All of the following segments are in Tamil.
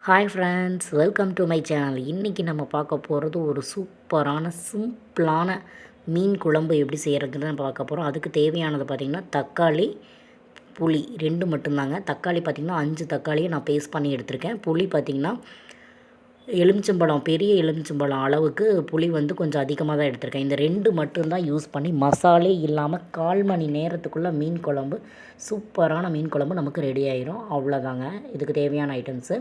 Hi friends, welcome to my channel. இன்றைக்கி நம்ம பார்க்க போகிறது ஒரு சூப்பரான சிம்பிளான மீன் குழம்பு எப்படி செய்கிறதுன்னு பார்க்க போகிறோம். அதுக்கு தேவையானது பார்த்திங்கன்னா தக்காளி, புளி 2 மட்டும்தாங்க. தக்காளி பார்த்திங்கன்னா 5 தக்காளியை நான் பேஸ்ட் பண்ணி எடுத்திருக்கேன். புளி பார்த்திங்கன்னா எலுமிச்சம்பழம், பெரிய எலுமிச்சம்பழம் அளவுக்கு புளி வந்து கொஞ்சம் அதிகமாக தான் எடுத்திருக்கேன். இந்த 2 மட்டும்தான் யூஸ் பண்ணி மசாலே இல்லாமல் 1/4 மணி நேரத்துக்குள்ளே மீன் குழம்பு, சூப்பரான மீன் குழம்பு நமக்கு ரெடி ஆயிரும். அவ்வளோதாங்க இதுக்கு தேவையான ஐட்டம்ஸு.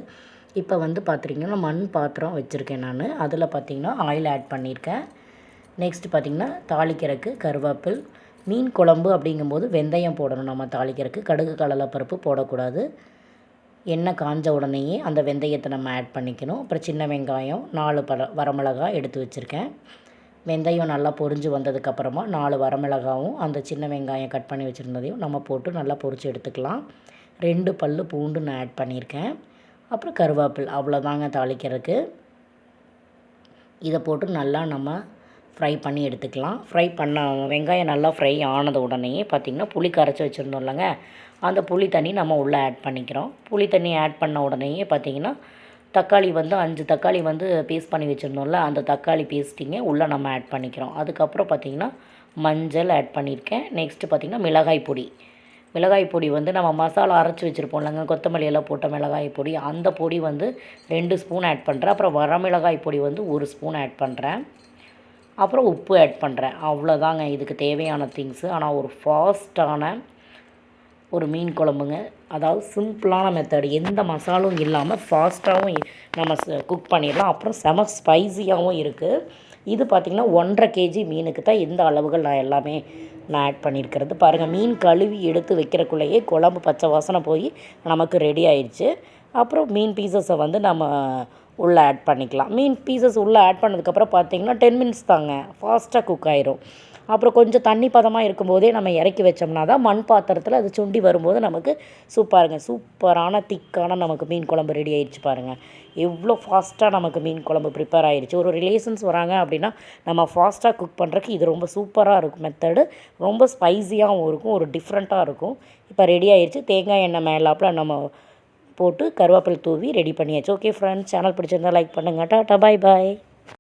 இப்போ வந்து பார்த்திங்கன்னா மண் பாத்திரம் வச்சுருக்கேன் நான். அதில் பார்த்திங்கன்னா ஆயில் ஆட் பண்ணியிருக்கேன். நெக்ஸ்ட் பார்த்திங்கன்னா தாளிக்கிறதுக்கு கருவேப்பில். மீன் குழம்பு அப்படிங்கும்போது வெந்தயம் போடணும். நம்ம தாளிக்கிறதுக்கு கடுகு கடலைப்பருப்பு போடக்கூடாது. எண்ணெய் காஞ்ச உடனேயே அந்த வெந்தயத்தை நம்ம ஆட் பண்ணிக்கணும். அப்புறம் சின்ன வெங்காயம் 4 வரமிளகாய் எடுத்து வச்சுருக்கேன். வெந்தயம் நல்லா பொரிஞ்சு வந்ததுக்கப்புறமா 4 வரமிளகாவும் அந்த சின்ன வெங்காயம் கட் பண்ணி வச்சுருந்ததையும் நம்ம போட்டு நல்லா பொரித்து எடுத்துக்கலாம். 2 பல் பூண்டு நான் ஆட் பண்ணியிருக்கேன். அப்புறம் கருவேப்பில், அவ்வளோதாங்க தாளிக்கிறதுக்கு. இதை போட்டு நல்லா நம்ம ஃப்ரை பண்ணி எடுத்துக்கலாம். ஃப்ரை பண்ண வெங்காயம் நல்லா ஃப்ரை ஆனது உடனேயே பார்த்திங்கன்னா புளி கரைச்சி வச்சுருந்தோம் இல்லைங்க, அந்த புளி தண்ணி நம்ம உள்ளே ஆட் பண்ணிக்கிறோம். புளி தண்ணி ஆட் பண்ண உடனேயே பார்த்திங்கன்னா தக்காளி வந்து 5 தக்காளி வந்து பேஸ்ட் பண்ணி வச்சுருந்தோம்ல, அந்த தக்காளி பேஸ்ட்டிங்க உள்ளே நம்ம ஆட் பண்ணிக்கிறோம். அதுக்கப்புறம் பார்த்திங்கன்னா மஞ்சள் ஆட் பண்ணியிருக்கேன். நெக்ஸ்ட்டு பார்த்திங்கன்னா மிளகாய் பொடி வந்து நம்ம மசாலா அரைச்சி வச்சுருப்போம் இல்லைங்க, கொத்தமல்லி எல்லாம் போட்ட மிளகாய் பொடி, அந்த பொடி வந்து 2 ஸ்பூன் ஆட் பண்ணுறேன். அப்புறம் வரமிளகாய் பொடி வந்து 1 ஸ்பூன் ஆட் பண்ணுறேன். அப்புறம் உப்பு ஆட் பண்ணுறேன். அவ்வளோதாங்க இதுக்கு தேவையான திங்ஸு. ஆனால் ஒரு ஃபாஸ்ட்டான ஒரு மீன் குழம்புங்க. அதாவது சிம்பிளான மெத்தட், எந்த மசாலும் இல்லாமல் ஃபாஸ்ட்டாகவும் நம்ம குக் பண்ணிடலாம். அப்புறம் செம ஸ்பைஸியாகவும் இருக்குது. இது பார்த்திங்கன்னா 1.5 கேஜி மீனுக்கு தான் இந்த அளவுகள் நான் ஆட் பண்ணியிருக்கிறது. பாருங்கள், மீன் கழுவி எடுத்து வைக்கிறக்குள்ளேயே குழம்பு பச்சை வாசனை போய் நமக்கு ரெடி ஆயிடுச்சு. அப்புறம் மீன் பீசஸை வந்து நம்ம உள்ளே ஆட் பண்ணிக்கலாம். மீன் பீசஸ் உள்ளே ஆட் பண்ணதுக்கப்புறம் பார்த்திங்கன்னா 10 மினிட்ஸ் தாங்க, ஃபாஸ்ட்டாக குக் ஆயிரும். அப்புறம் கொஞ்சம் தண்ணி பதமாக இருக்கும்போதே நம்ம இறக்கி வச்சோம்னா தான் மண் பாத்திரத்தில் அது சுண்டி வரும்போது நமக்கு சூப்பரான திக்கான நமக்கு மீன் குழம்பு ரெடி ஆயிடுச்சு. பாருங்கள் எவ்வளோ ஃபாஸ்ட்டாக நமக்கு மீன் குழம்பு ப்ரிப்பேர் ஆயிடுச்சு. ஒரு ரிலேஷன்ஸ் வராங்க அப்படின்னா நம்ம ஃபாஸ்ட்டாக குக் பண்ணுறதுக்கு இது ரொம்ப சூப்பராக இருக்கும் மெத்தடு. ரொம்ப ஸ்பைஸியாகவும் இருக்கும், ஒரு டிஃப்ரெண்ட்டாக இருக்கும். இப்போ ரெடி ஆயிடுச்சு. தேங்காய் எண்ணெய் மேலாப்பில் நம்ம போட்டு கருவேப்பிலை தூவி ரெடி பண்ணியாச்சு. ஓகே ஃப்ரெண்ட்ஸ், சேனல் பிடிச்சிருந்தால் லைக் பண்ணுங்கள். டாட்டா, பாய் பாய்.